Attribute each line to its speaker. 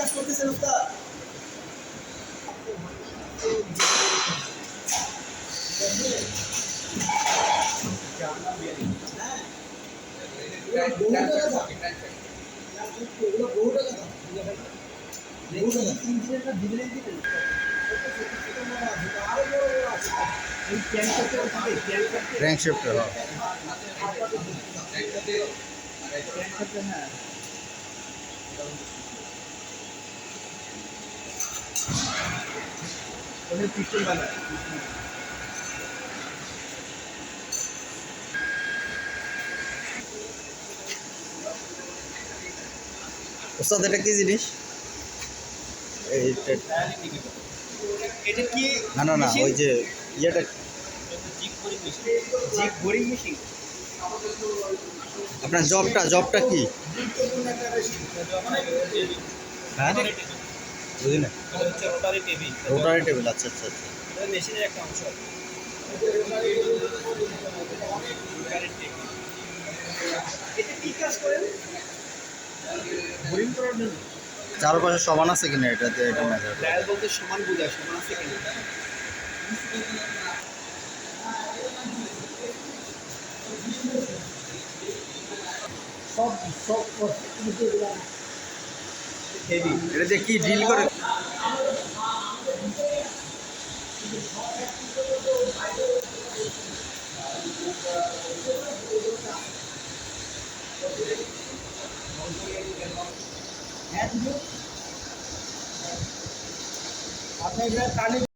Speaker 1: কাজ করতেছেন ওস্তাদ?
Speaker 2: ক্র্যাঙ্ক শিফটার
Speaker 1: হ্যাঁ পিস্টন বানায়
Speaker 2: ওস্তাদ এটা কি জিনিস?
Speaker 1: এটা কি?
Speaker 2: না না না, ওই যে ইয়েটা
Speaker 1: জিগ বোরিং মেশিন।
Speaker 2: আপনার জবটা কি? হ্যাঁ বুঝি না।
Speaker 1: Rotary table.
Speaker 2: রোটারি টেবিল, আচ্ছা আচ্ছা আচ্ছা।
Speaker 1: এটা মেশিনের একটা অংশ। এটা কি কাজ করেন? বোরিং করার জন্য।
Speaker 2: চারপাশে সমান আছে কিনা এটাতে, এটা মেজার
Speaker 1: ডায়াল বলতে সমান বোঝায়, সমান আছে কিনা। সব হেভি।
Speaker 2: এটা যে কি ডিল করে?
Speaker 1: আপনার